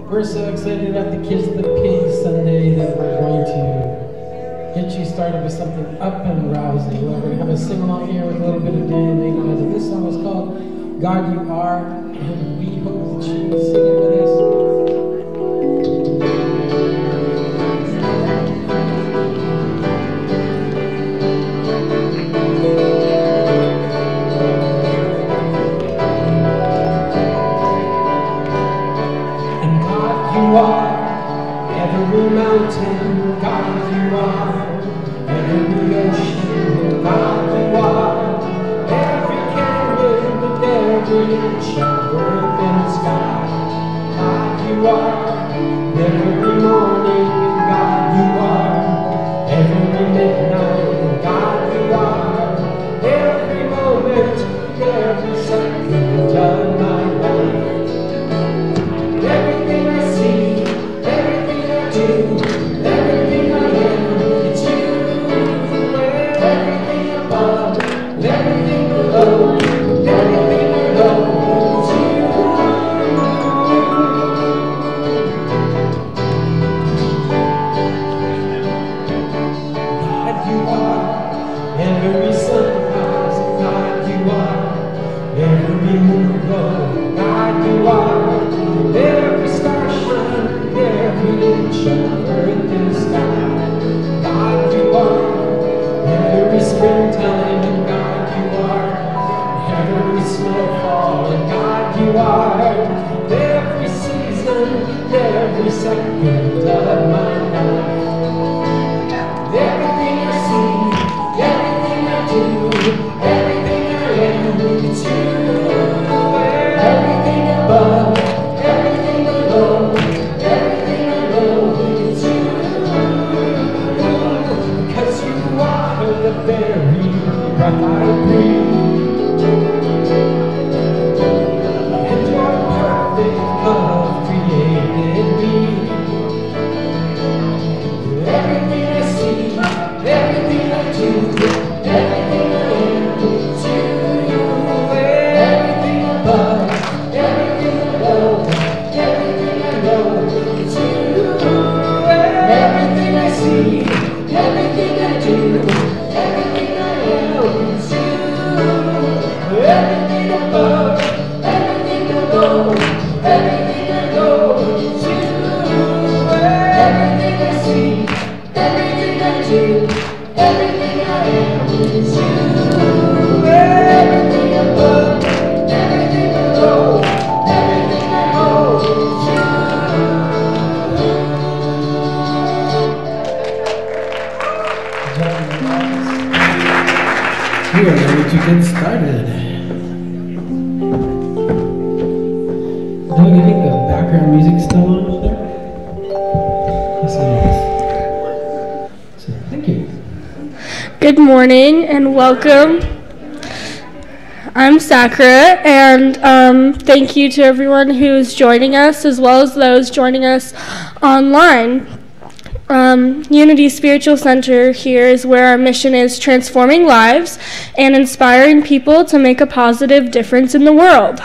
We're so excited at the Kiss the Pig Sunday that we're going to get you started with something up and rousing. We're going to have a sing-along here with a little bit of Daniel Mayhew. This song is called God You Are, and we hope that you sing it with us. Every mountain, God you are. Every ocean, God you are. Every canyon and every inch of earth and sky, God you are. Every morning, God you are. Every midnight, God you are. Every moment, every second of my life. Everything I see, everything I do, everything I am, it's you. Everything above, everything below, everything I know, it's you. God you are, every sunrise, God you are, every moonbow, God you are. Every star shine, every inch of earth and sky, God you are. Every springtime, and God you are. Every snowfall, and God you are. Every season, every second of my life. Everything I see, everything I do, everything I am, it's you. Everything above, everything below, everything I know, it's you. Because you are the very breath I breathe, and your perfect love created me. Everything I see, everything I do, everything I am, it's you. Everything above, everything below, everything I know, it's you. Everything I see, everything I do, everything I am, it's you. Everything above, everything below, everything I know, it's you. Everything I see, everything I do, everything I am, it's you. Everything above, everything below, everything I know, it's you. We are ready to get started. Doug, you think the background music's still on up there? Yes, it is. So, thank you. Good morning and welcome. I'm Sakura, and thank you to everyone who's joining us, as well as those joining us online. Unity Spiritual Center here is where our mission is transforming lives and inspiring people to make a positive difference in the world.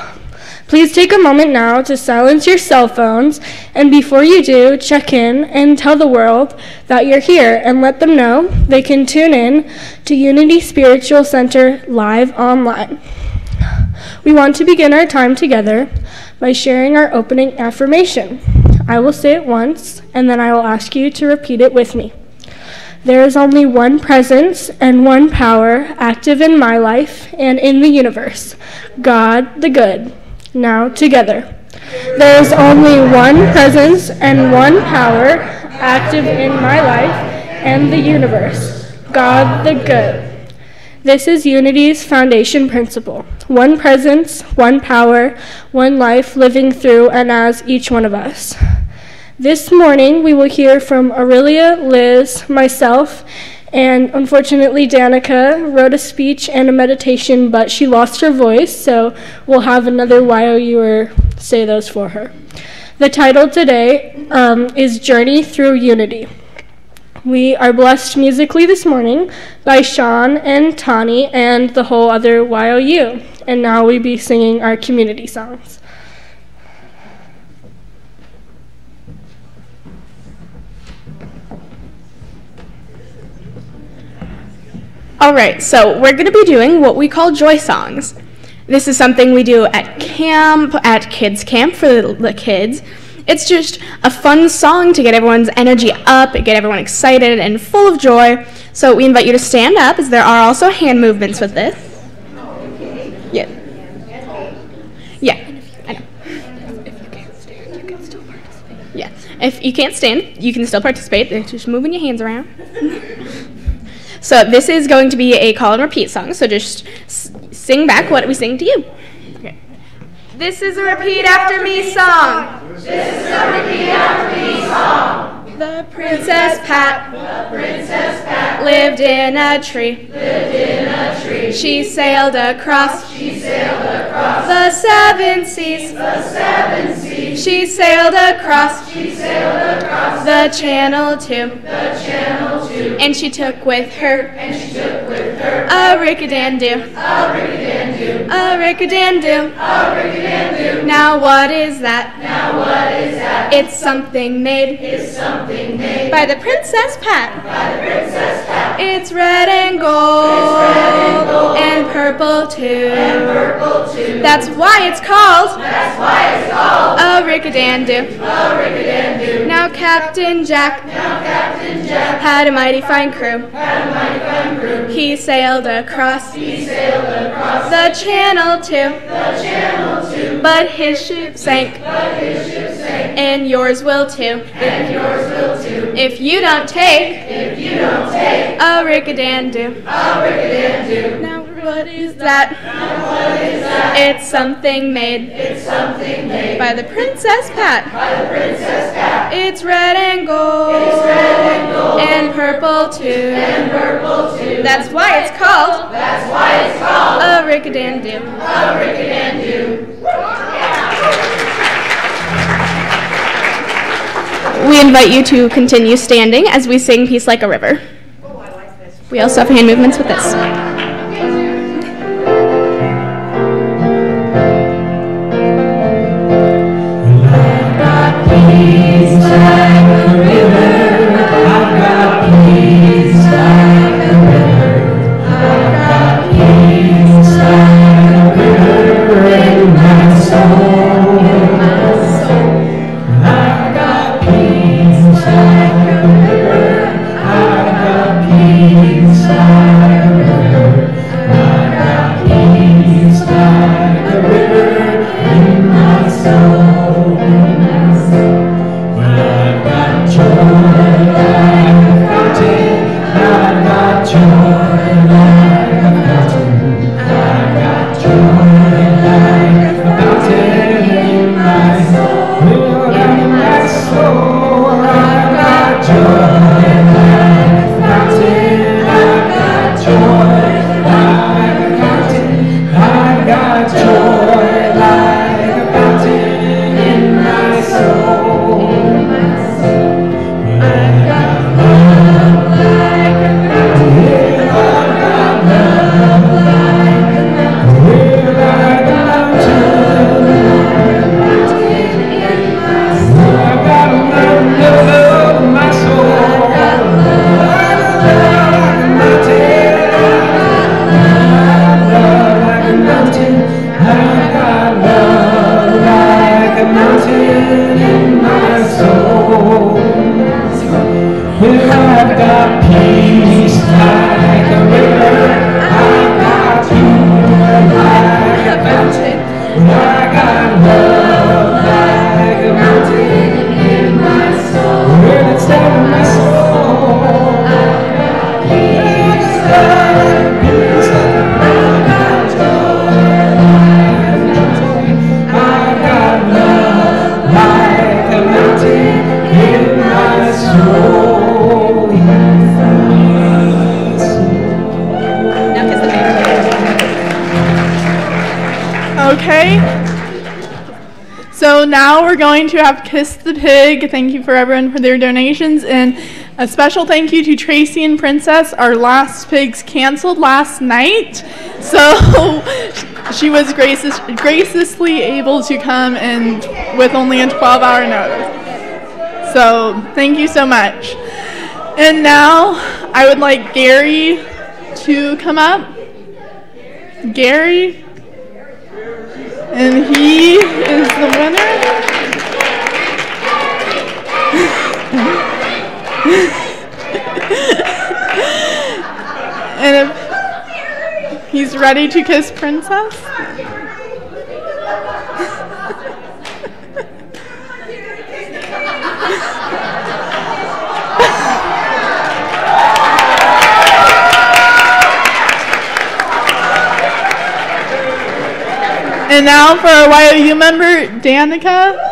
Please take a moment now to silence your cell phones, and before you do, check in and tell the world that you're here and let them know they can tune in to Unity Spiritual Center live online. We want to begin our time together by sharing our opening affirmation. I will say it once, and then I will ask you to repeat it with me. There is only one presence and one power active in my life and in the universe, God the Good. Now together. There is only one presence and one power active in my life and the universe, God the Good. This is Unity's foundation principle. One presence, one power, one life living through and as each one of us. This morning we will hear from Aurelia, Liz, myself, and unfortunately Danica wrote a speech and a meditation, but she lost her voice, so we'll have another YOUer say those for her. The title today is Journey Through Unity. We are blessed musically this morning by Sean and Tani and the whole other YOU. And now we be singing our community songs. All right, so we're going to be doing what we call joy songs. This is something we do at camp, at kids' camp for the kids. It's just a fun song to get everyone's energy up, get everyone excited and full of joy. So we invite you to stand up, as there are also hand movements with this. Yeah. Yeah, I know. If you can't stand, you can still participate. Yeah, if you can't stand, you can still participate. They're just moving your hands around. So this is going to be a call and repeat song, so just sing back what we sing to you. Okay. This is a repeat after me song. This is a repeat after me song. The Princess Pat. The Princess Pat lived in a tree. Lived in a tree. She sailed across. She sailed across the 7 seas. The 7 seas. She sailed across. She sailed across the Channel too. The Channel too. And she took with her. And she took with her a rickadandu. A rickadandu. A rickadandu. A rickadandu. Now what is that? Now what is that? It's something made. It's something made by the Princess Pat. By the Princess Pat. It's red and gold. It's red and gold. And purple too. And purple too. That's why it's called. That's why it's called a rickadandu. A rickadandu. Now Captain Jack. Now Captain Jack had a mighty fine crew. Had a mighty fine crew. He sailed across. He sailed across the Channel too. The Channel too. But his ship sank. But his ship sank. And yours will too. And yours will too. If you don't take. If you don't take a rickadandu. A rickadandu. Now what is that? Now what is that? It's something made. It's something made by the Princess Pat. By the Princess Pat. It's red and gold. It's red and gold. And purple too. And purple too. That's why it's called. That's why it's called a rickadandu. A rickadandu. We invite you to continue standing as we sing Peace Like a River. We also have hand movements with this. Okay, so now we're going to have Kiss the Pig. Thank you for everyone for their donations, and a special thank you to Tracy and Princess. Our last pigs canceled last night, so she was graciously able to come and with only a 12-hour notice. So thank you so much. And now I would like Gary to come up. Gary. And he is the winner. And if he's ready to kiss Princess. And now for our YOU member, Danica.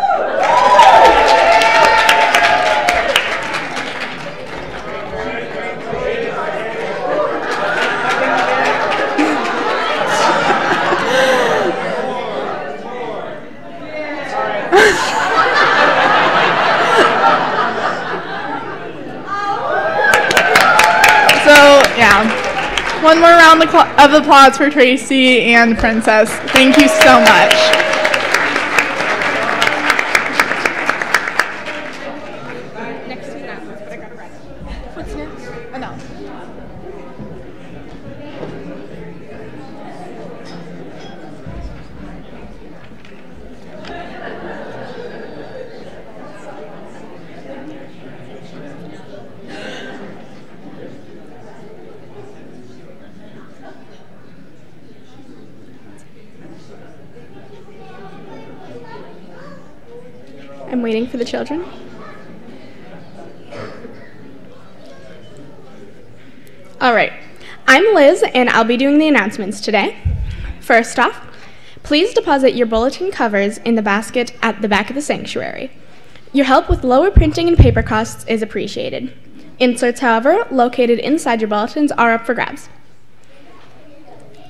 One more round of applause for Tracy and Princess. Thank you so much. Next to announcements, but I got it right. What's next? Announcements. I'm waiting for the children. All right, I'm Liz, and I'll be doing the announcements today. First off, please deposit your bulletin covers in the basket at the back of the sanctuary. Your help with lower printing and paper costs is appreciated. Inserts, however, located inside your bulletins are up for grabs.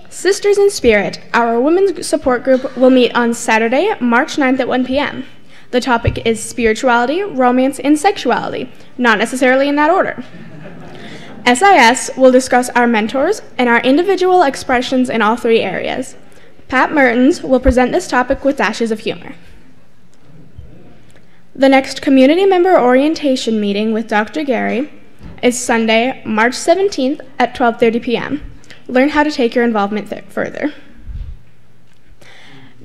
Sisters in Spirit, our women's support group, will meet on Saturday, March 9th at 1 p.m. The topic is spirituality, romance, and sexuality, not necessarily in that order. SIS will discuss our mentors and our individual expressions in all three areas. Pat Mertens will present this topic with dashes of humor. The next community member orientation meeting with Dr. Gary is Sunday, March 17th at 12:30 p.m. Learn how to take your involvement further.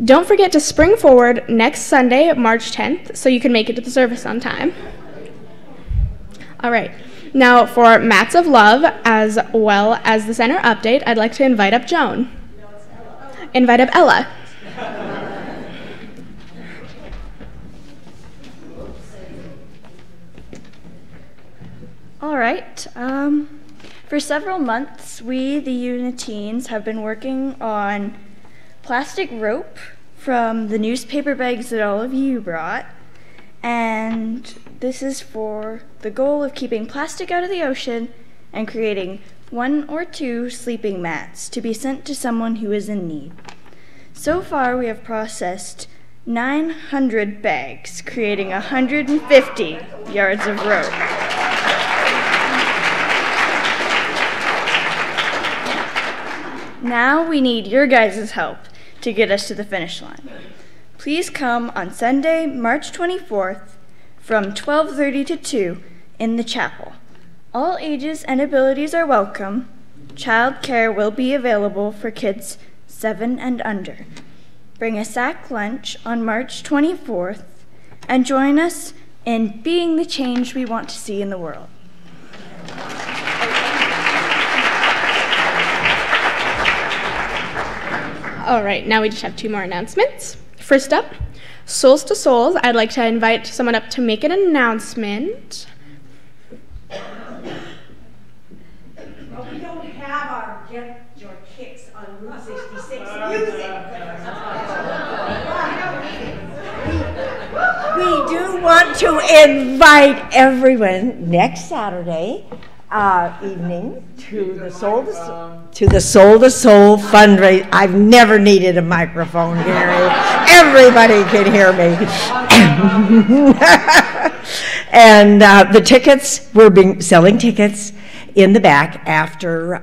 Don't forget to spring forward next Sunday, March 10th, so you can make it to the service on time. All right, now for Mats of Love, as well as the center update, I'd like to invite up Joan. Invite up Ella. All right. For several months, we, the Uniteens, have been working on plastic rope from the newspaper bags that all of you brought, and this is for the goal of keeping plastic out of the ocean and creating 1 or 2 sleeping mats to be sent to someone who is in need. So far, we have processed 900 bags, creating 150 yards of rope. Now we need your guys' help to get us to the finish line. Please come on Sunday, March 24th from 12:30 to 2 in the chapel. All ages and abilities are welcome. Child care will be available for kids 7 and under. Bring a sack lunch on March 24th and join us in being the change we want to see in the world. All right, now we just have 2 more announcements. First up, Souls to Souls. I'd like to invite someone up to make an announcement. Well, we don't have our Get Your Kicks on Route 66 music. We do want to invite everyone next Saturday evening to the Soul to Soul fundraiser. I've never needed a microphone, Gary. Everybody can hear me. And the tickets, we're selling tickets in the back after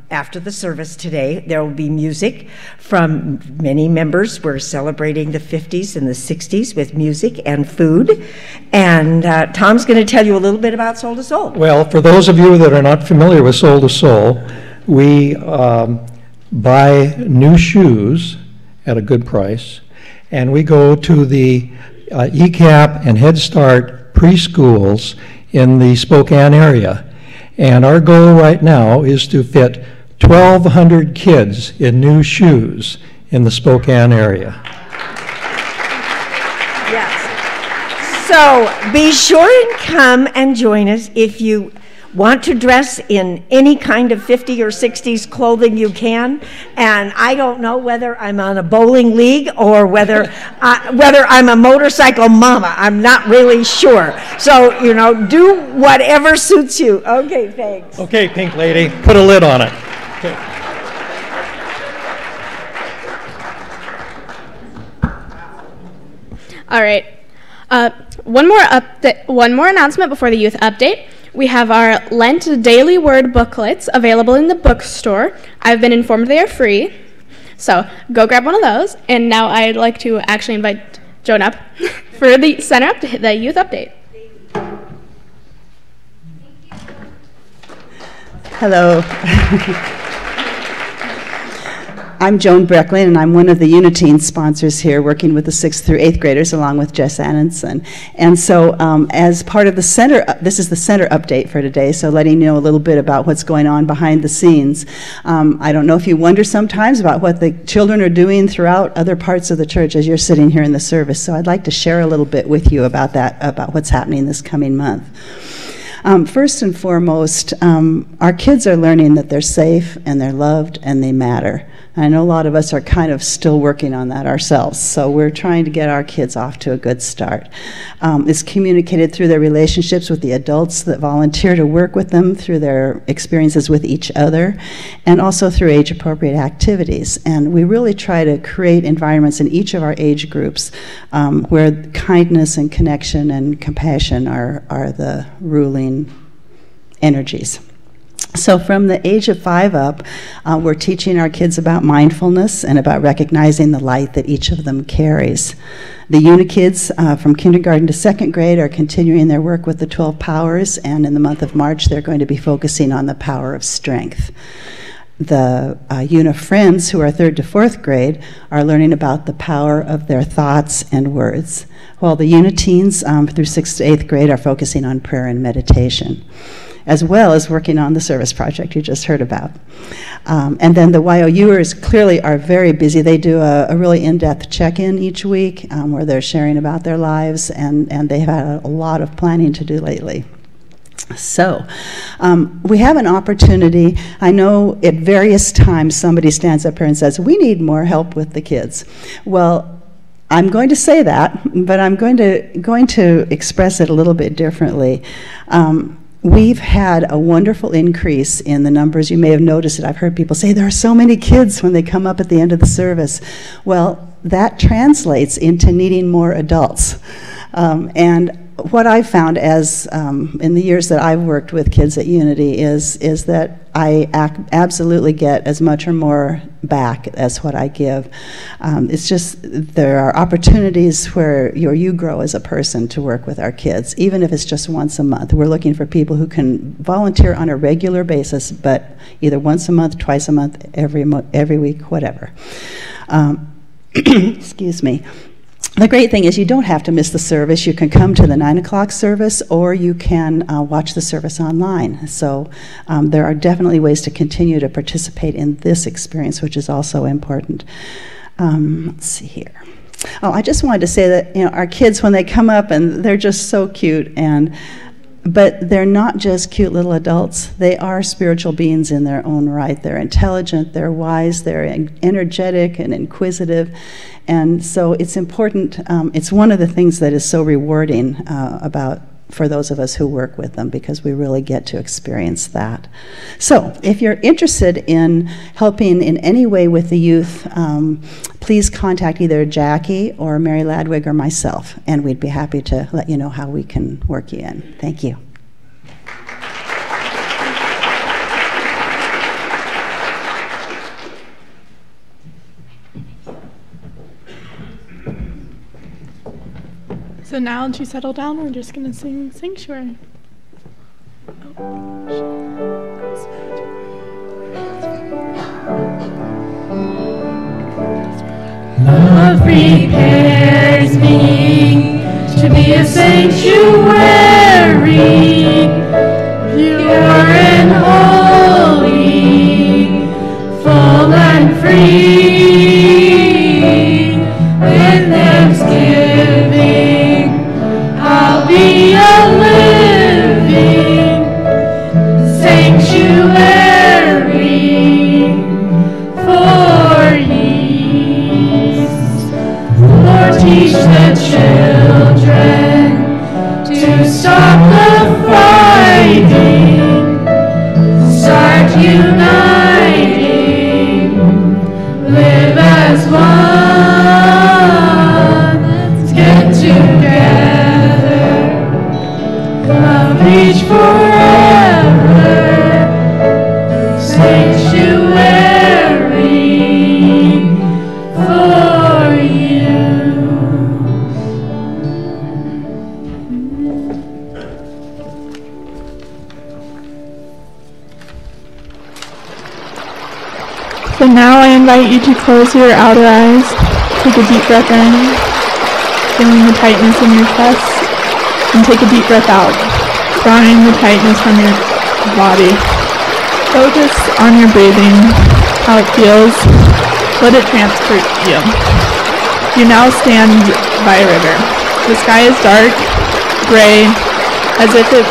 the service today. There will be music from many members. We're celebrating the 50s and the 60s with music and food. And Tom's going to tell you a little bit about Soul to Soul. Well, for those of you that are not familiar with Soul to Soul, we buy new shoes at a good price, and we go to the ECAP and Head Start preschools in the Spokane area. And our goal right now is to fit 1,200 kids in new shoes in the Spokane area. Yes. So be sure and come and join us. If you want to dress in any kind of 50s or 60s clothing, you can. And I don't know whether I'm on a bowling league or whether I'm a motorcycle mama. I'm not really sure. So, you know, do whatever suits you. Okay, thanks. Okay, Pink Lady, put a lid on it. Okay. All right. One more announcement before the youth update. We have our Lent Daily Word booklets available in the bookstore. I've been informed they are free, so go grab one of those. And now I'd like to actually invite Joan up for the the youth update. Hello. I'm Joan Brecklin, and I'm one of the Uniteens sponsors here, working with the 6th through 8th graders, along with Jess Annenson. And so, as part of the center, this is the center update for today, so letting you know a little bit about what's going on behind the scenes. I don't know if you wonder sometimes about what the children are doing throughout other parts of the church as you're sitting here in the service, so I'd like to share a little bit with you about that, about what's happening this coming month. First and foremost, our kids are learning that they're safe and they're loved and they matter. I know a lot of us are kind of still working on that ourselves, so we're trying to get our kids off to a good start. It's communicated through their relationships with the adults that volunteer to work with them, through their experiences with each other, and also through age-appropriate activities. And we really try to create environments in each of our age groups where kindness and connection and compassion are the ruling energies. So from the age of 5 up, we're teaching our kids about mindfulness and about recognizing the light that each of them carries. The Unikids from kindergarten to 2nd grade are continuing their work with the 12 powers, and in the month of March, they're going to be focusing on the power of strength. The Uni-Friends, who are 3rd to 4th grade, are learning about the power of their thoughts and words, while the Uniteens through 6th to 8th grade are focusing on prayer and meditation, as well as working on the service project you just heard about. And then the YOUers clearly are very busy. They do a really in-depth check-in each week where they're sharing about their lives, and they've had a lot of planning to do lately. So, we have an opportunity. I know at various times somebody stands up here and says, we need more help with the kids. Well, I'm going to say that, but I'm going to express it a little bit differently. We've had a wonderful increase in the numbers. You may have noticed it. I've heard people say there are so many kids when they come up at the end of the service. Well, that translates into needing more adults. And what I've found as in the years that I've worked with kids at Unity is that I absolutely get as much or more back as what I give. It's just there are opportunities where you grow as a person to work with our kids, even if it's just once a month. We're looking for people who can volunteer on a regular basis, but either once a month, twice a month, every week, whatever. Excuse me. The great thing is you don't have to miss the service. You can come to the 9 o'clock service, or you can watch the service online. So there are definitely ways to continue to participate in this experience, which is also important. Let's see here. Oh, I just wanted to say that our kids, when they come up, and they're just so cute, but they're not just cute little adults. They are spiritual beings in their own right. They're intelligent, they're wise, they're energetic and inquisitive. And so it's important, it's one of the things that is so rewarding for those of us who work with them, because we really get to experience that. So if you're interested in helping in any way with the youth, please contact either Jackie or Mary Ladwig or myself, and we'd be happy to let you know how we can work you in. Thank you. So now that you settle down, we're just going to sing Sanctuary. Oh, prepares me to be a sanctuary, pure and holy, full and free. With thanksgiving, I'll be a living sanctuary for ye. Lord, teach the children to stop the fighting, start uniting, live as one. Let's get together, love each forever, sanctuary for you. So now I invite you to close your outer eyes, take a deep breath in, feeling the tightness in your chest, and take a deep breath out, drawing the tightness from your body. Focus on your breathing, how it feels, let it transport you. You now stand by a river. The sky is dark, gray, as if a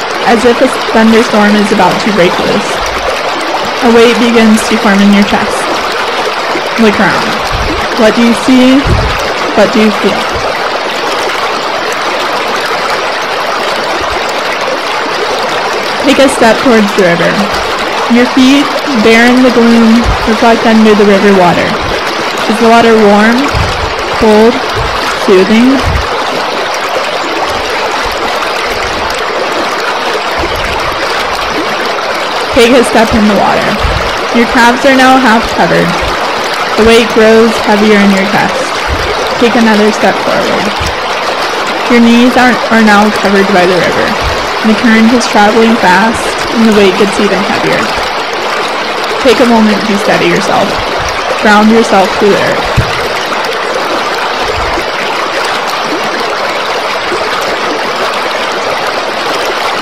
thunderstorm is about to break loose. A weight begins to form in your chest. Look around. What do you see? What do you feel? Take a step towards the river. Your feet, bare in the gloom, reflect under the river water. Is the water warm, cold, soothing? Take a step in the water. Your calves are now half covered. The weight grows heavier in your chest. Take another step forward. Your knees are now covered by the river. The current is traveling fast, and the weight gets even heavier. Take a moment to steady yourself. Ground yourself to the earth.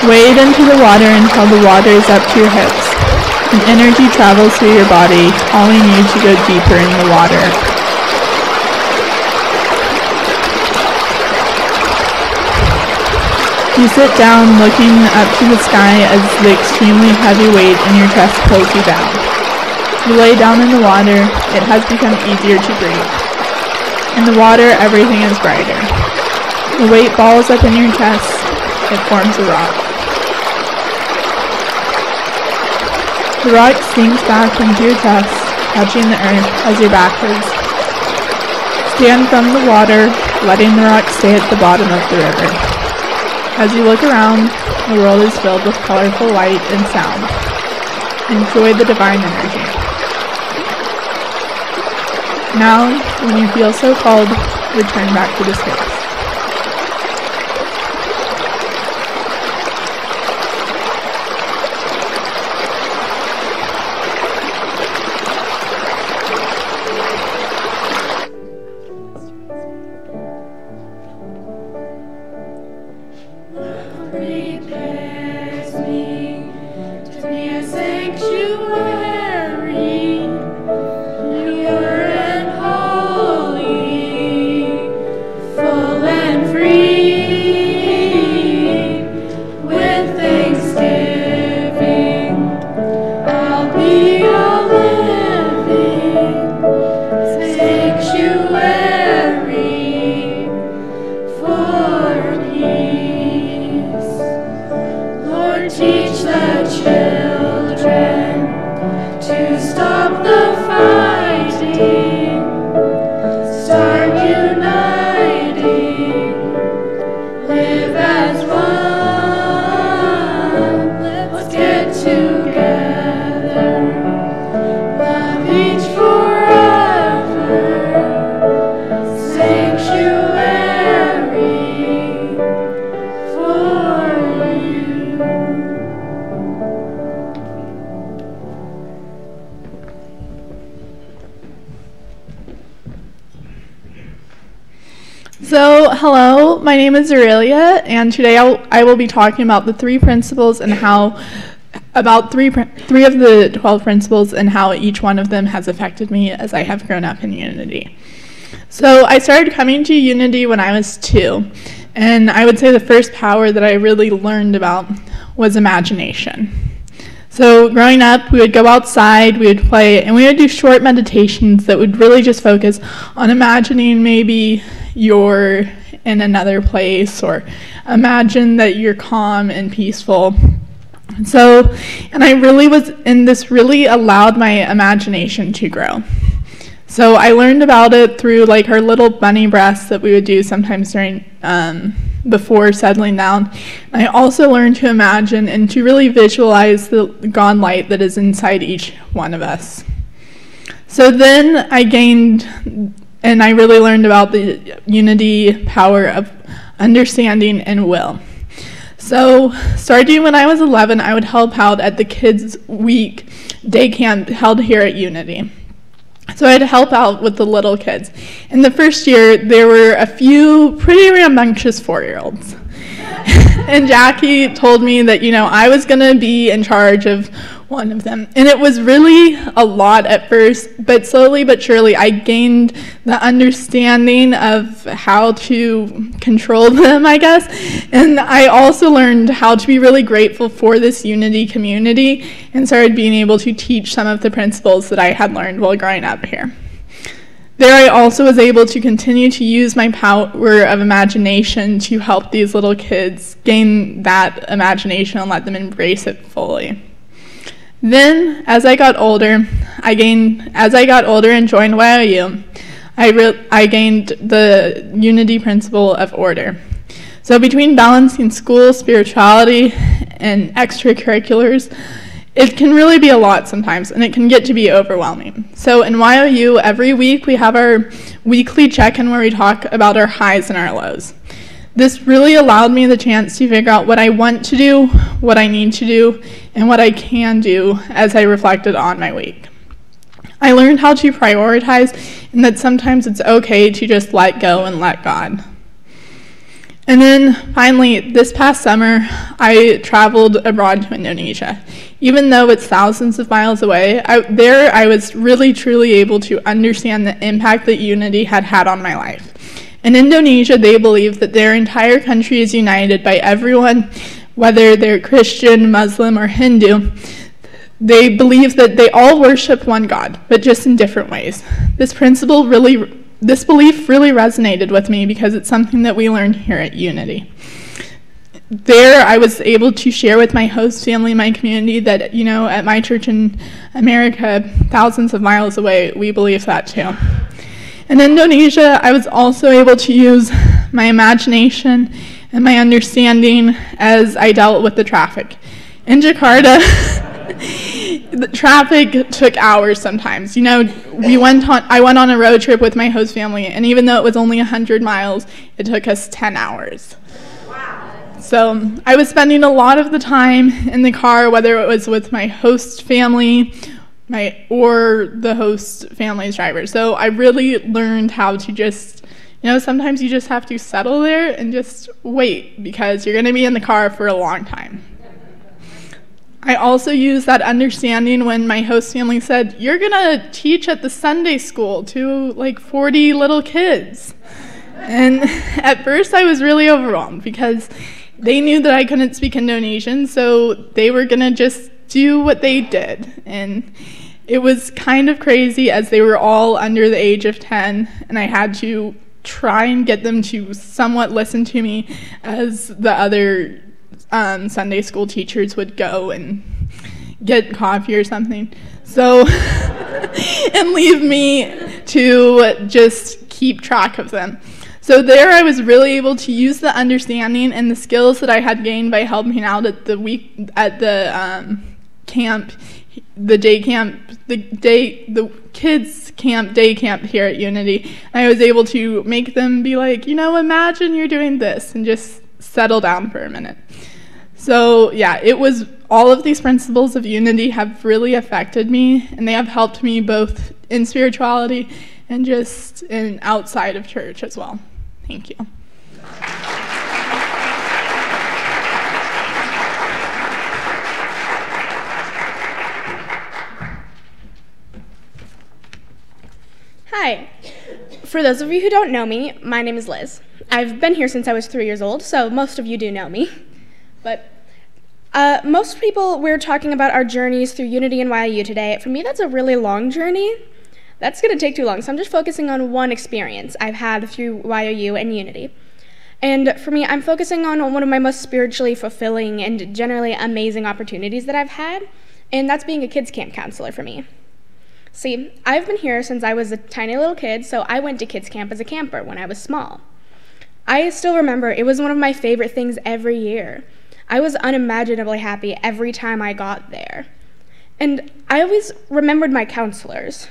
Wade into the water until the water is up to your hips. And energy travels through your body, calling you to go deeper in the water. You sit down looking up to the sky as the extremely heavy weight in your chest pulls you down. You lay down in the water. It has become easier to breathe. In the water, everything is brighter. The weight balls up in your chest. It forms a rock. The rock sinks back into your chest, touching the earth as your back hurts. Stand from the water, letting the rock stay at the bottom of the river. As you look around, the world is filled with colorful light and sound. Enjoy the divine energy. Now, when you feel so called, return back to the space. Prepares me to be a sanctuary, pure and holy, full So, hello, my name is Aurelia, and today I will be talking about the 3 principles and how, about three of the 12 principles and how each one of them has affected me as I have grown up in Unity. So, I started coming to Unity when I was 2, and I would say the first power that I really learned about was imagination. So growing up, we would go outside, we would play, and we would do short meditations that would really just focus on imagining maybe you're in another place, or imagine that you're calm and peaceful. So, and I really was, and this really allowed my imagination to grow. So I learned about it through like our little bunny breaths that we would do sometimes during, before settling down. I also learned to imagine and to really visualize the God light that is inside each one of us. So then I gained, and I really learned about the Unity power of understanding and will. So starting when I was 11, I would help out at the Kids Week day camp held here at Unity. So I'd help out with the little kids. In the first year, there were a few pretty rambunctious 4-year-olds. And Jackie told me that, you know, I was going to be in charge of one of them. And it was really a lot at first, but slowly but surely I gained the understanding of how to control them, I guess. And I also learned how to be really grateful for this Unity community and started being able to teach some of the principles that I had learned while growing up here. There I also was able to continue to use my power of imagination to help these little kids gain that imagination and let them embrace it fully. Then, as I got older and joined YOU, I gained the Unity principle of order. So between balancing school, spirituality, and extracurriculars, it can really be a lot sometimes, and it can get to be overwhelming. So in YOU, every week we have our weekly check-in where we talk about our highs and our lows. This really allowed me the chance to figure out what I want to do, what I need to do, and what I can do as I reflected on my week. I learned how to prioritize, and that sometimes it's okay to just let go and let God. And then finally, this past summer, I traveled abroad to Indonesia. Even though it's thousands of miles away, I was really truly able to understand the impact that Unity had had on my life. In Indonesia, they believe that their entire country is united by everyone, whether they're Christian, Muslim, or Hindu. They believe that they all worship one God, but just in different ways. This belief really resonated with me because it's something that we learned here at Unity. There, I was able to share with my host family, my community, that, you know, at my church in America, thousands of miles away, we believe that too. In Indonesia, I was also able to use my imagination and my understanding as I dealt with the traffic. In Jakarta, the traffic took hours sometimes. You know, I went on a road trip with my host family, and even though it was only 100 miles, it took us 10 hours. Wow. So I was spending a lot of the time in the car, whether it was with my host family or the host family's driver. So I really learned how to just, you know, sometimes you just have to settle there and just wait because you're going to be in the car for a long time. I also used that understanding when my host family said, you're going to teach at the Sunday school to like 40 little kids. And at first I was really overwhelmed because they knew that I couldn't speak Indonesian, so they were going to just do what they did. And it was kind of crazy as they were all under the age of 10, and I had to try and get them to somewhat listen to me as the other Sunday school teachers would go and get coffee or something. So, and leave me to just keep track of them. So there I was really able to use the understanding and the skills that I had gained by helping out at the camp, the kids camp, day camp here at Unity. And I was able to make them be like, you know, imagine you're doing this, and just settle down for a minute. So yeah, it was all of these principles of Unity have really affected me, and they have helped me both in spirituality and just in outside of church as well. Thank you. Hi. For those of you who don't know me, my name is Liz. I've been here since I was 3 years old, so most of you do know me. But most people, we're talking about our journeys through Unity and YOU today. For me, that's a really long journey. That's going to take too long, so I'm just focusing on one experience I've had through YOU and Unity. And for me, I'm focusing on one of my most spiritually fulfilling and generally amazing opportunities that I've had, and that's being a kids camp counselor for me. See, I've been here since I was a tiny little kid, so I went to kids camp as a camper when I was small. I still remember it was one of my favorite things every year. I was unimaginably happy every time I got there. And I always remembered my counselors.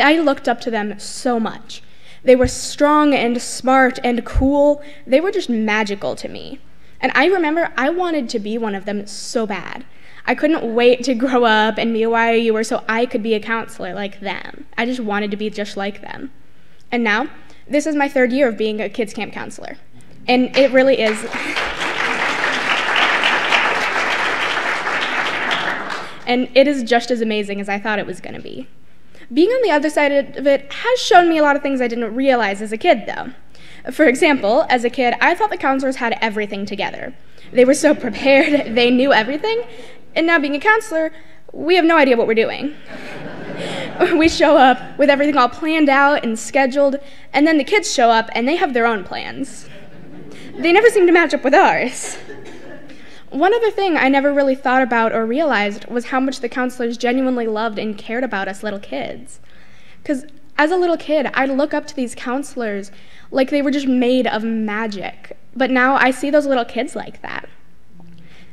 I looked up to them so much. They were strong and smart and cool. They were just magical to me. And I remember I wanted to be one of them so bad. I couldn't wait to grow up and be a YOUer so I could be a counselor like them. I just wanted to be just like them. And now, this is my 3rd year of being a kids camp counselor. And it really is. And it is just as amazing as I thought it was going to be. Being on the other side of it has shown me a lot of things I didn't realize as a kid, though. For example, as a kid, I thought the counselors had everything together. They were so prepared, they knew everything, and now being a counselor, we have no idea what we're doing. We show up with everything all planned out and scheduled, and then the kids show up and they have their own plans. They never seem to match up with ours. One other thing I never really thought about or realized was how much the counselors genuinely loved and cared about us little kids. Because as a little kid, I'd look up to these counselors like they were just made of magic. But now I see those little kids like that.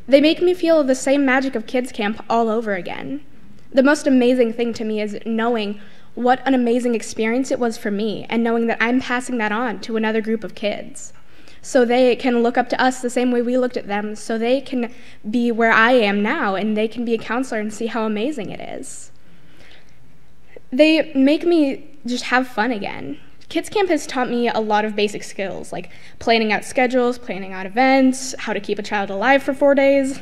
They make me feel the same magic of kids camp all over again. The most amazing thing to me is knowing what an amazing experience it was for me and knowing that I'm passing that on to another group of kids. So they can look up to us the same way we looked at them, so they can be where I am now and they can be a counselor and see how amazing it is. They make me just have fun again. Kids Camp has taught me a lot of basic skills, like planning out schedules, planning out events, how to keep a child alive for 4 days.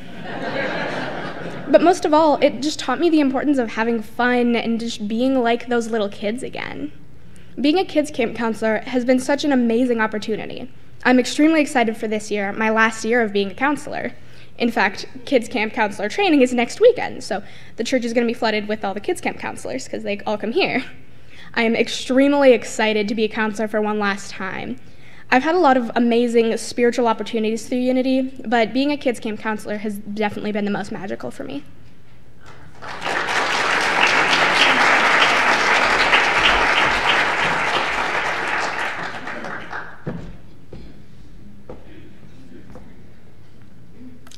But most of all, it just taught me the importance of having fun and just being like those little kids again. Being a Kids Camp counselor has been such an amazing opportunity. I'm extremely excited for this year, my last year of being a counselor. In fact, Kids Camp counselor training is next weekend, so the church is going to be flooded with all the Kids Camp counselors because they all come here. I am extremely excited to be a counselor for one last time. I've had a lot of amazing spiritual opportunities through Unity, but being a Kids Camp counselor has definitely been the most magical for me.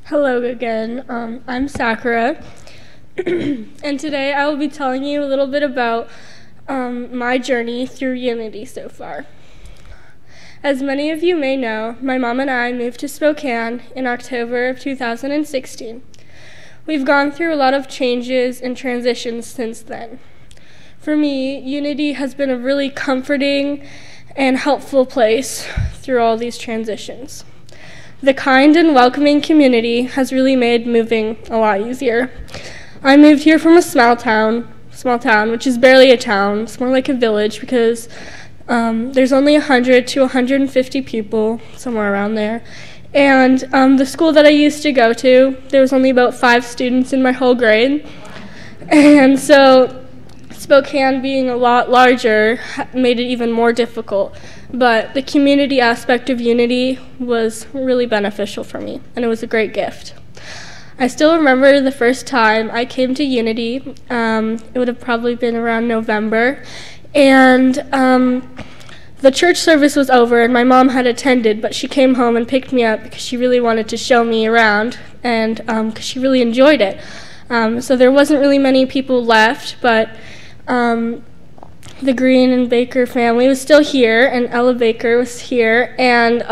Hello again, I'm Sakura, and today I will be telling you a little bit about my journey through Unity so far. As many of you may know, my mom and I moved to Spokane in October of 2016. We've gone through a lot of changes and transitions since then. For me, Unity has been a really comforting and helpful place through all these transitions. The kind and welcoming community has really made moving a lot easier. I moved here from a small town, which is barely a town. It's more like a village because there's only 100 to 150 people, somewhere around there. And the school that I used to go to, there was only about 5 students in my whole grade. And so Spokane being a lot larger made it even more difficult. But the community aspect of Unity was really beneficial for me, and it was a great gift. I still remember the first time I came to Unity. It would have probably been around November, and the church service was over, and my mom had attended, but she came home and picked me up because she really wanted to show me around, and because she really enjoyed it. So there wasn't really many people left, but the Green and Baker family was still here, and Ella Baker was here, and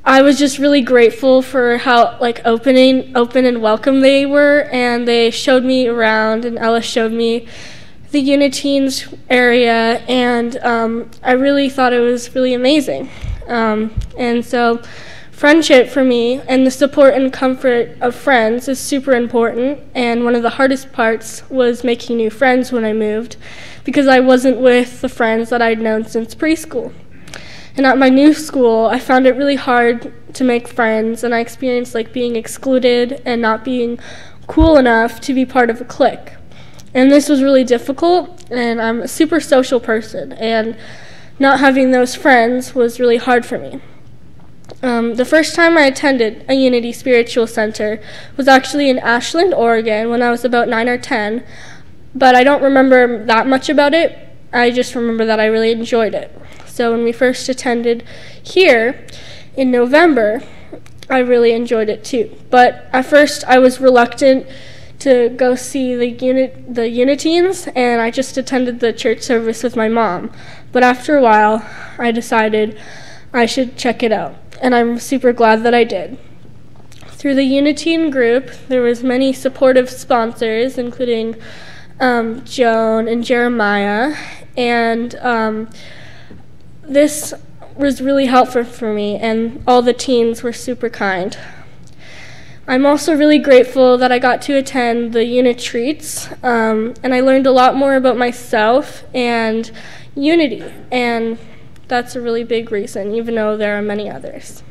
I was just really grateful for how open and welcome they were, and they showed me around, and Ella showed me the Uniteens area, and I really thought it was really amazing. And so friendship for me and the support and comfort of friends is super important, and one of the hardest parts was making new friends when I moved because I wasn't with the friends that I'd known since preschool. And at my new school, I found it really hard to make friends, and I experienced like being excluded and not being cool enough to be part of a clique. And this was really difficult, and I'm a super social person, and not having those friends was really hard for me. The first time I attended a Unity Spiritual Center was actually in Ashland, Oregon, when I was about 9 or 10, but I don't remember that much about it. I just remember that I really enjoyed it. So when we first attended here in November, I really enjoyed it too. But at first I was reluctant to go see the Uniteens, and I just attended the church service with my mom. But after a while, I decided I should check it out, and I'm super glad that I did. Through the Uniteen group, there was many supportive sponsors, including Joan and Jeremiah, and this was really helpful for me, and all the teens were super kind. I'm also really grateful that I got to attend the Unitreats, and I learned a lot more about myself and Unity, and that's a really big reason, even though there are many others.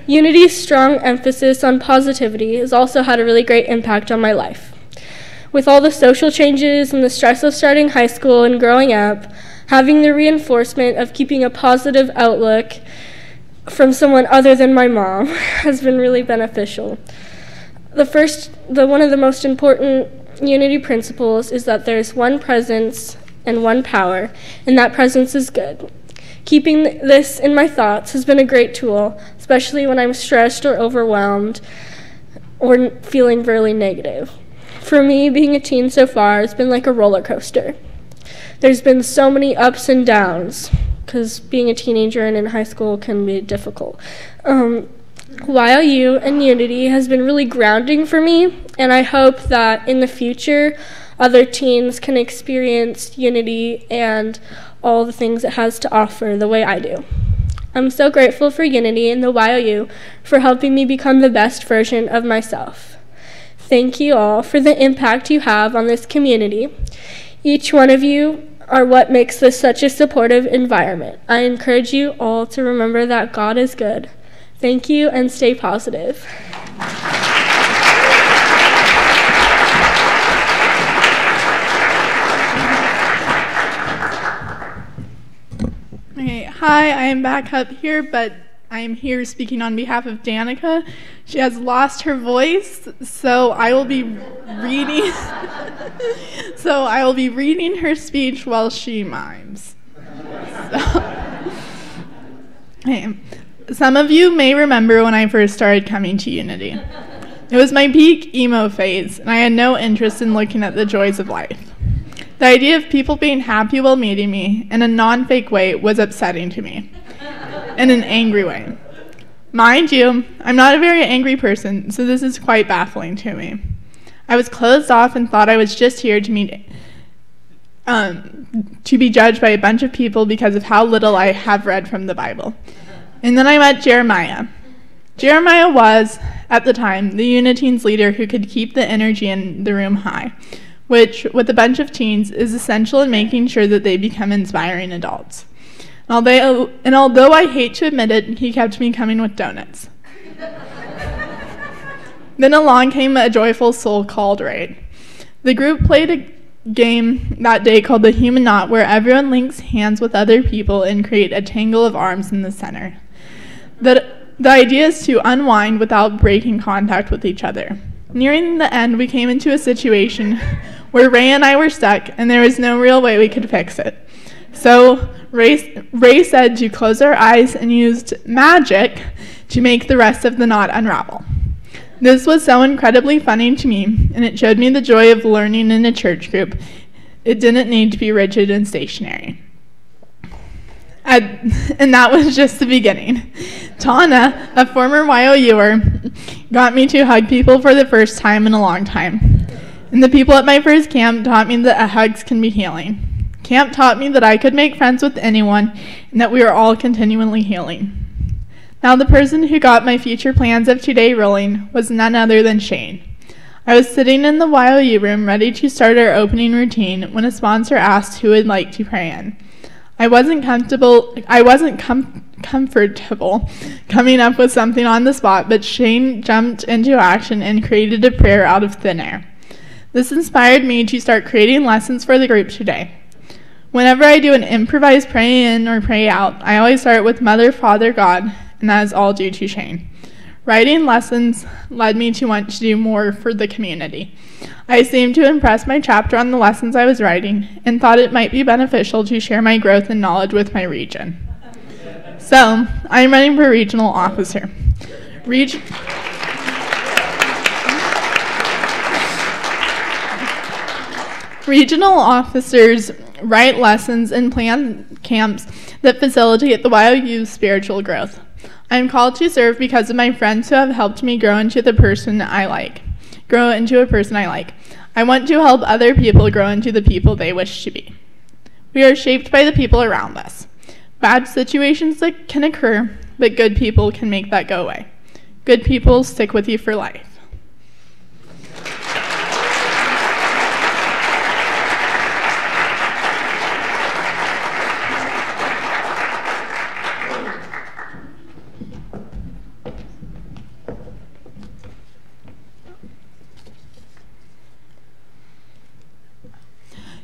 Unity's strong emphasis on positivity has also had a really great impact on my life. With all the social changes and the stress of starting high school and growing up, having the reinforcement of keeping a positive outlook from someone other than my mom has been really beneficial. One of the most important Unity principles is that there's one presence and one power, and that presence is good. Keeping this in my thoughts has been a great tool, especially when I'm stressed or overwhelmed or feeling really negative. For me, being a teen so far has been like a roller coaster. There's been so many ups and downs, because being a teenager and in high school can be difficult. YOU and Unity has been really grounding for me, and I hope that in the future, other teens can experience Unity and all the things it has to offer the way I do. I'm so grateful for Unity and the YOU for helping me become the best version of myself. Thank you all for the impact you have on this community. Each one of you are what makes this such a supportive environment. I encourage you all to remember that God is good. Thank you, and stay positive. Okay, hi, I am back up here, but I am here speaking on behalf of Danica. She has lost her voice, so I will be reading her speech while she mimes. Okay. Some of you may remember when I first started coming to Unity. It was my peak emo phase, and I had no interest in looking at the joys of life. The idea of people being happy while meeting me in a non-fake way was upsetting to me, in an angry way. Mind you, I'm not a very angry person, so this is quite baffling to me. I was closed off and thought I was just here to be judged by a bunch of people because of how little I have read from the Bible. And then I met Jeremiah. Jeremiah was, at the time, the Uniteens leader who could keep the energy in the room high, which, with a bunch of teens, is essential in making sure that they become inspiring adults. And although I hate to admit it, he kept me coming with donuts. Then along came a joyful soul called Raid. The group played a game that day called the Human Knot, where everyone links hands with other people and create a tangle of arms in the center. The idea is to unwind without breaking contact with each other. Nearing the end, we came into a situation where Ray and I were stuck, and there was no real way we could fix it. So Ray said to close our eyes and used magic to make the rest of the knot unravel. This was so incredibly funny to me, and it showed me the joy of learning in a church group. It didn't need to be rigid and stationary. And that was just the beginning. Tana, a former YOUer, got me to hug people for the first time in a long time. And the people at my first camp taught me that hugs can be healing. Camp taught me that I could make friends with anyone and that we are all continually healing. Now the person who got my future plans of today rolling was none other than Shane. I was sitting in the YOU room ready to start our opening routine when a sponsor asked who would like to pray in. I wasn't comfortable coming up with something on the spot, but Shane jumped into action and created a prayer out of thin air. This inspired me to start creating lessons for the group today. Whenever I do an improvised pray in or pray out, I always start with Mother, Father, God, and that is all due to Shane. Writing lessons led me to want to do more for the community. I seemed to impress my chapter on the lessons I was writing and thought it might be beneficial to share my growth and knowledge with my region. So, I am running for regional officer. Regional officers write lessons and plan camps that facilitate the YOU's spiritual growth. I am called to serve because of my friends who have helped me grow into a person I like. I want to help other people grow into the people they wish to be. We are shaped by the people around us. Bad situations that can occur, but good people can make that go away. Good people stick with you for life.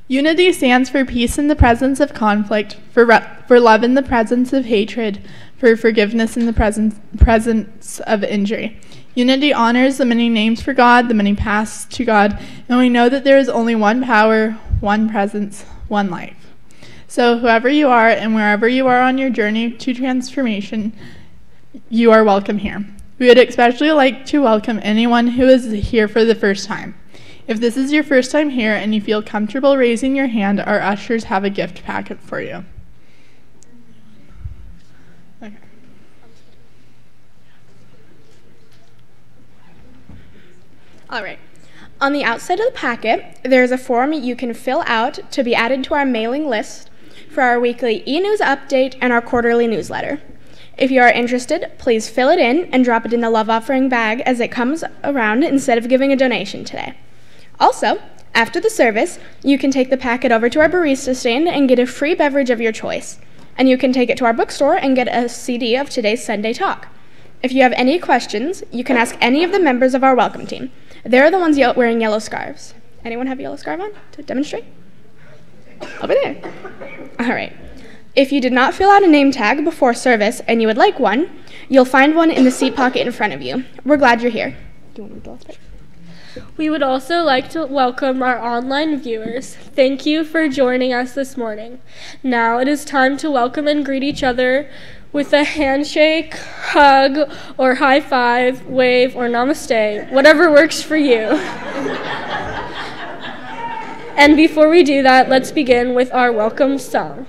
Unity stands for peace in the presence of conflict, for love in the presence of hatred, for forgiveness in the presence of injury. Unity honors the many names for God, the many paths to God, and we know that there is only one power, one presence, one life. So whoever you are and wherever you are on your journey to transformation, you are welcome here. We would especially like to welcome anyone who is here for the first time. If this is your first time here and you feel comfortable raising your hand, our ushers have a gift packet for you. Okay. All right. On the outside of the packet, there is a form you can fill out to be added to our mailing list for our weekly e-news update and our quarterly newsletter. If you are interested, please fill it in and drop it in the love offering bag as it comes around instead of giving a donation today. Also, after the service, you can take the packet over to our barista stand and get a free beverage of your choice. And you can take it to our bookstore and get a CD of today's Sunday talk. If you have any questions, you can ask any of the members of our welcome team. They're the ones wearing yellow scarves. Anyone have a yellow scarf on to demonstrate? Over there. All right. If you did not fill out a name tag before service and you would like one, you'll find one in the seat pocket in front of you. We're glad you're here. Do you want me to illustrate? We would also like to welcome our online viewers. Thank you for joining us this morning. Now it is time to welcome and greet each other with a handshake, hug, or high five, wave, or namaste, whatever works for you. And before we do that, let's begin with our welcome song.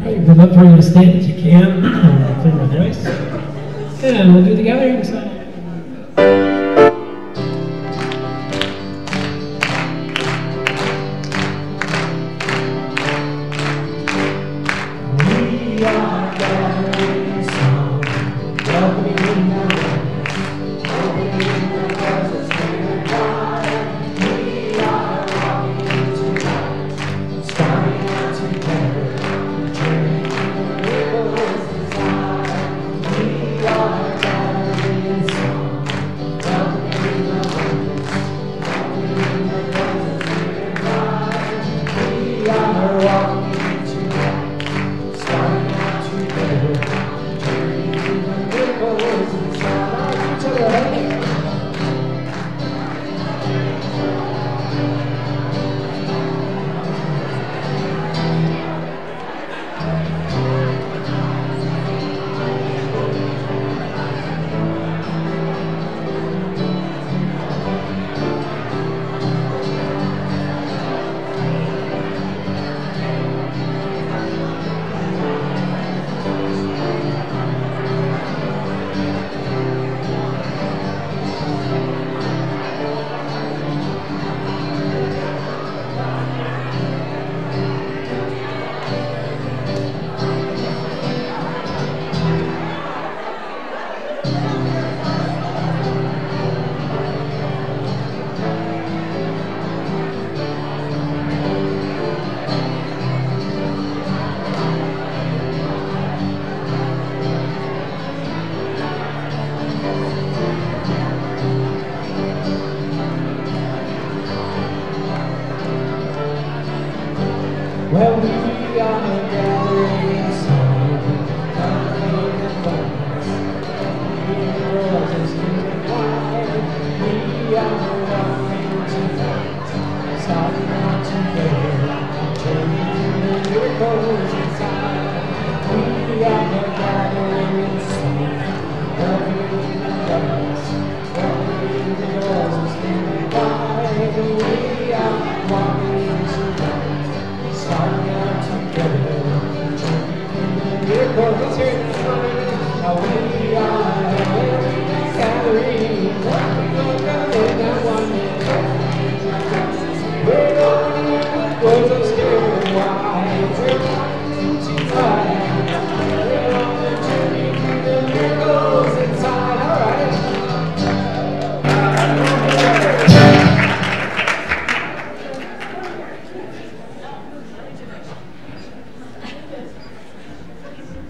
We'd love for you to stand if you can, clear my voice. And we'll do the gathering song.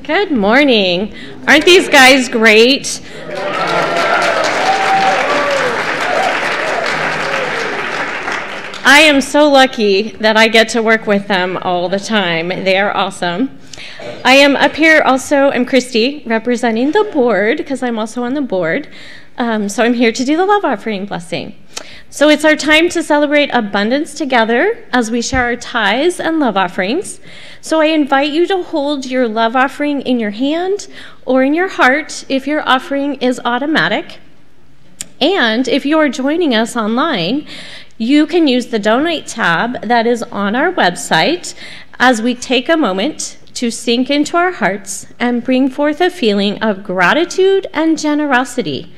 Good morning. Aren't these guys great? I am so lucky that I get to work with them all the time. They are awesome. I am up here also, I'm Christy, representing the board, because I'm also on the board. So I'm here to do the love offering blessing. So it's our time to celebrate abundance together as we share our tithes and love offerings. So I invite you to hold your love offering in your hand or in your heart if your offering is automatic. And if you are joining us online, you can use the donate tab that is on our website as we take a moment to sink into our hearts and bring forth a feeling of gratitude and generosity.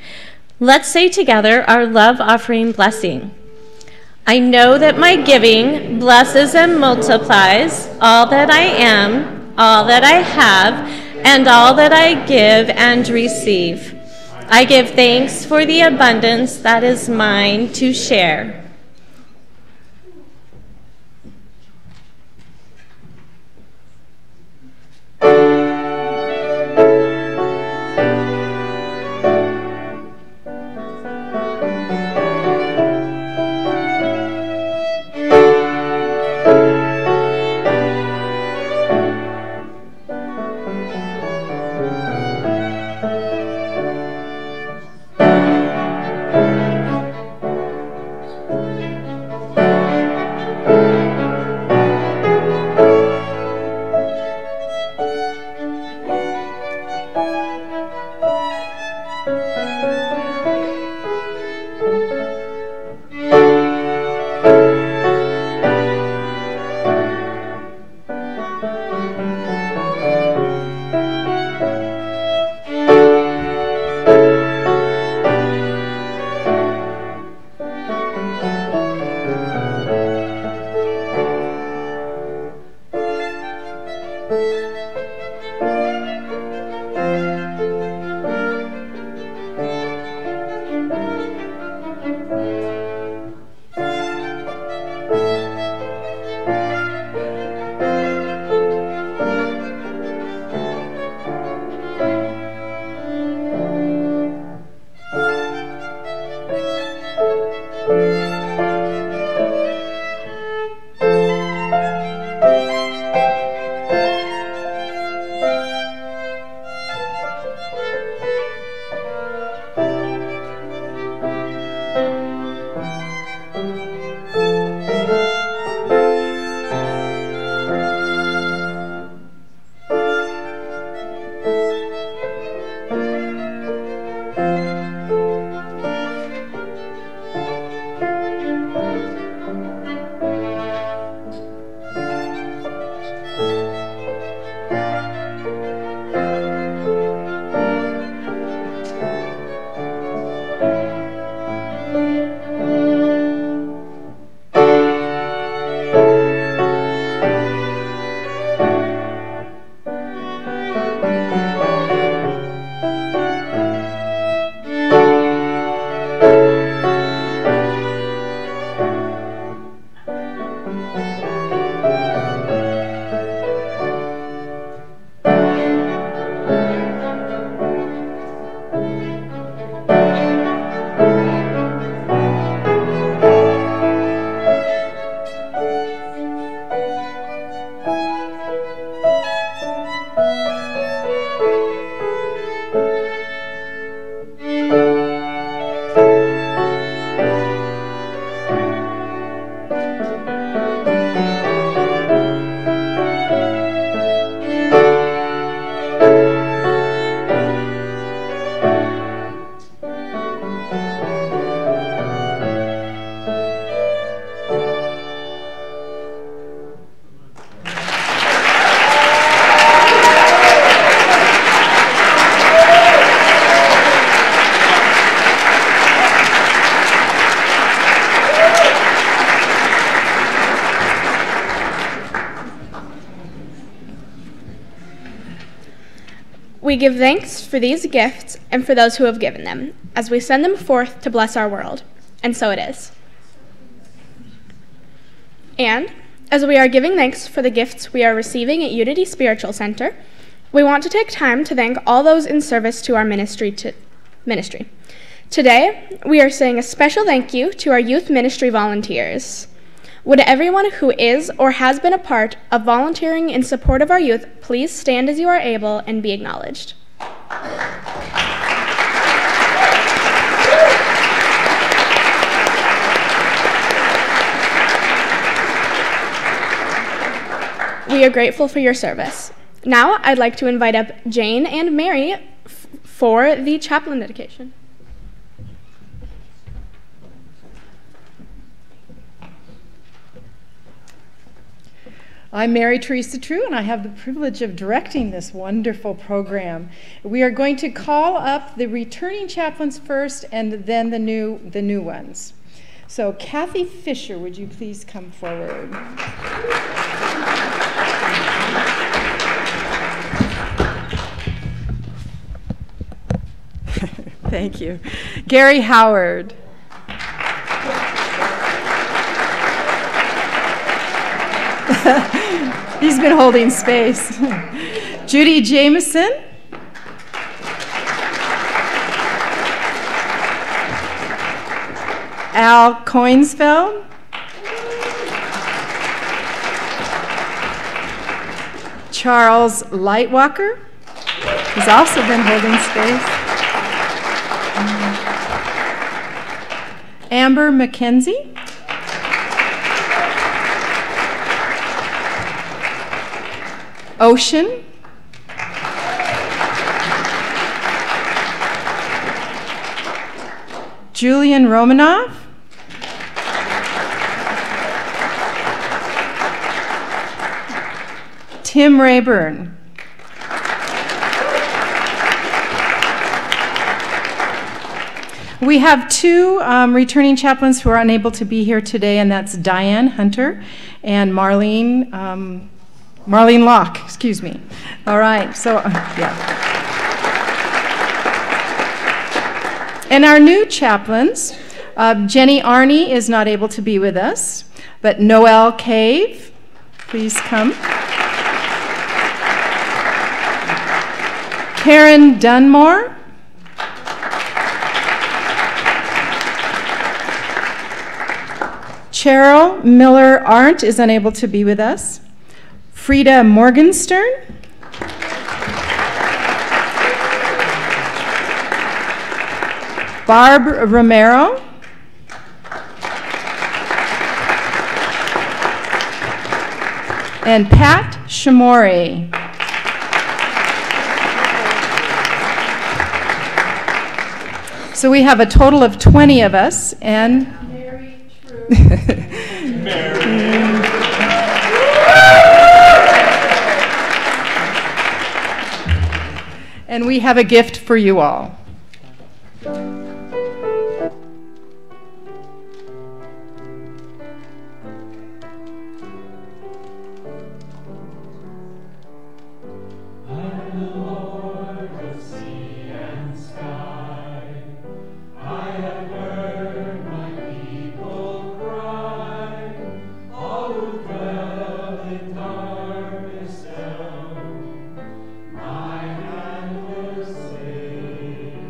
Let's say together our love offering blessing. I know that my giving blesses and multiplies all that I am, all that I have, and all that I give and receive. I give thanks for the abundance that is mine to share. We give thanks for these gifts and for those who have given them, as we send them forth to bless our world. And so it is. And as we are giving thanks for the gifts we are receiving at Unity Spiritual Center, we want to take time to thank all those in service to our ministry. Today, we are saying a special thank you to our youth ministry volunteers. Would everyone who is or has been a part of volunteering in support of our youth please stand as you are able and be acknowledged. We are grateful for your service. Now, I'd like to invite up Jane and Mary for the chaplain dedication. I'm Mary Teresa True, and I have the privilege of directing this wonderful program. We are going to call up the returning chaplains first, and then the new ones. So, Kathy Fisher, would you please come forward? Thank you. Gary Howard. He's been holding space. Judy Jameson. Al Coinsfeld. Charles Lightwalker. He's also been holding space. Amber McKenzie. Ocean. Julian Romanov. Tim Rayburn. We have two returning chaplains who are unable to be here today, and that's Diane Hunter and Marlene Locke, excuse me. All right, so, yeah. And our new chaplains, Jenny Arney is not able to be with us, but Noelle Cave, please come. Karen Dunmore. Cheryl Miller Arndt is unable to be with us. Frida Morgenstern. Barb Romero. And Pat Shamori. So we have a total of 20 of us, and and we have a gift for you all. My hand will say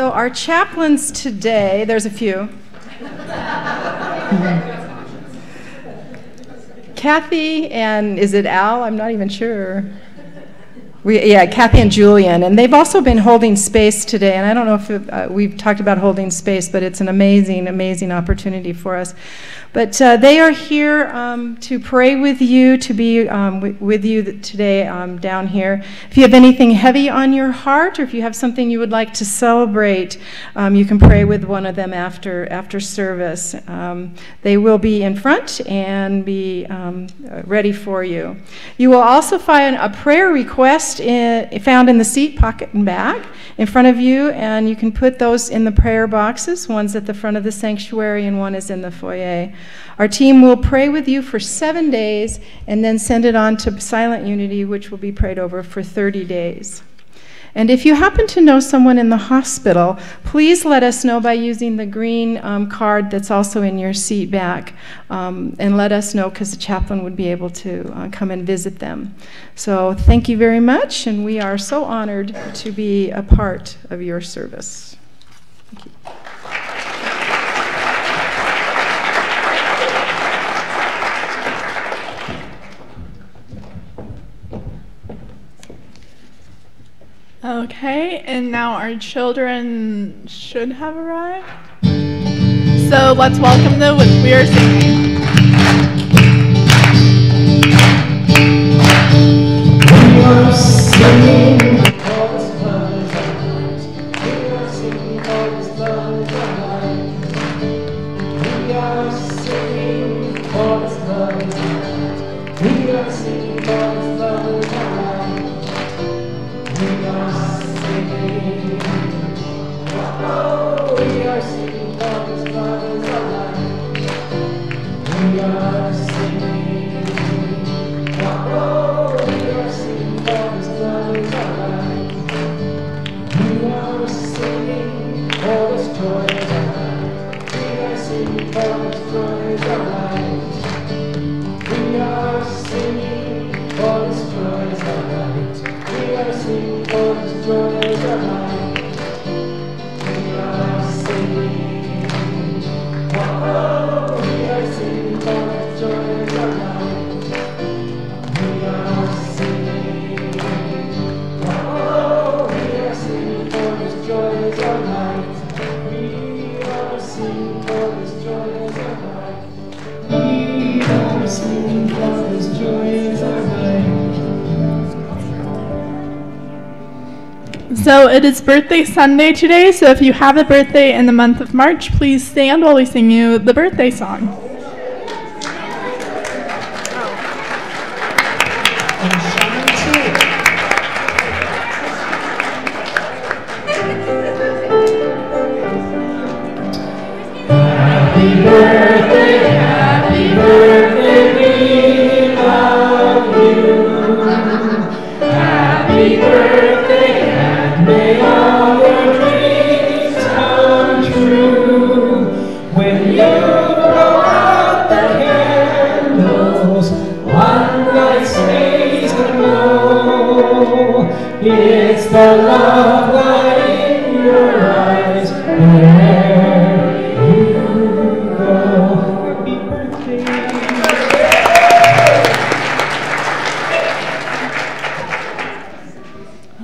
So our chaplains today, there's a few. Kathy and is it Al? I'm not even sure. Kathy and Julian, and they've also been holding space today, and I don't know if we've talked about holding space, but it's an amazing, amazing opportunity for us. But they are here to pray with you, to be with you today down here. If you have anything heavy on your heart, or if you have something you would like to celebrate, you can pray with one of them after service. They will be in front and be ready for you. You will also find a prayer request found in the seat pocket and bag in front of you, and you can put those in the prayer boxes. One's at the front of the sanctuary and one is in the foyer. Our team will pray with you for 7 days and then send it on to Silent Unity, which will be prayed over for 30 days. And if you happen to know someone in the hospital, please let us know by using the green card that's also in your seat back, and let us know, because the chaplain would be able to come and visit them. So thank you very much, and we are so honored to be a part of your service. Thank you. Okay, and now our children should have arrived. So let's welcome them with We Are Singing. We are singing, all this love is alive. We are singing, all this love is alive. We are singing, all this love is alive. We are singing, all this love is alive. We are singing, oh, we are singing, all this love is alive. We are singing, oh, we are singing, all this love is alive. We are singing, all this joy is alive. We are singing, all this joy is alive. We are singing, all this joy is alive. We are singing, all this joy is alive. We are singing, oh, we are singing, all this joy is alive. We are singing, oh, we are singing, all this joy is alive. We are singing, all this joy is alive. We are singing, all this joy is alive. So it is birthday Sunday today, so if you have a birthday in the month of March, please stand while we sing you the birthday song. Happy birthday, we love you. Happy birthday, and may all your dreams come true. When you blow out the candles, one light stays aglow. It's the love light in your eyes.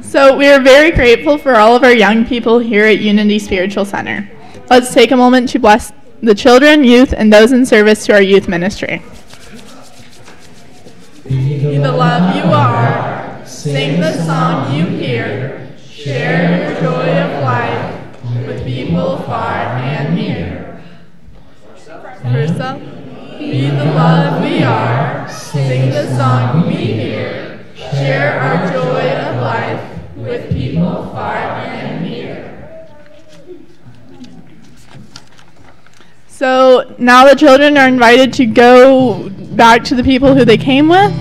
So we are very grateful for all of our young people here at Unity Spiritual Center. Let's take a moment to bless the children, youth, and those in service to our youth ministry. Be the love you are, sing the song you hear, share your joy of life with people far and near. First up, be the love we are, sing the song we hear, share our joy of life with people far and near. So now the children are invited to go back to the people who they came with.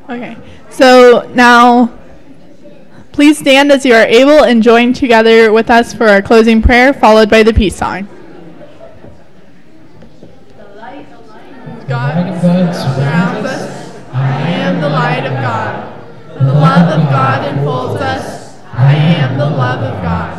Okay, so now please stand as you are able and join together with us for our closing prayer, followed by the peace sign. The light of God surrounds us. I am the light of God. The love of God enfolds us. I am the love of God.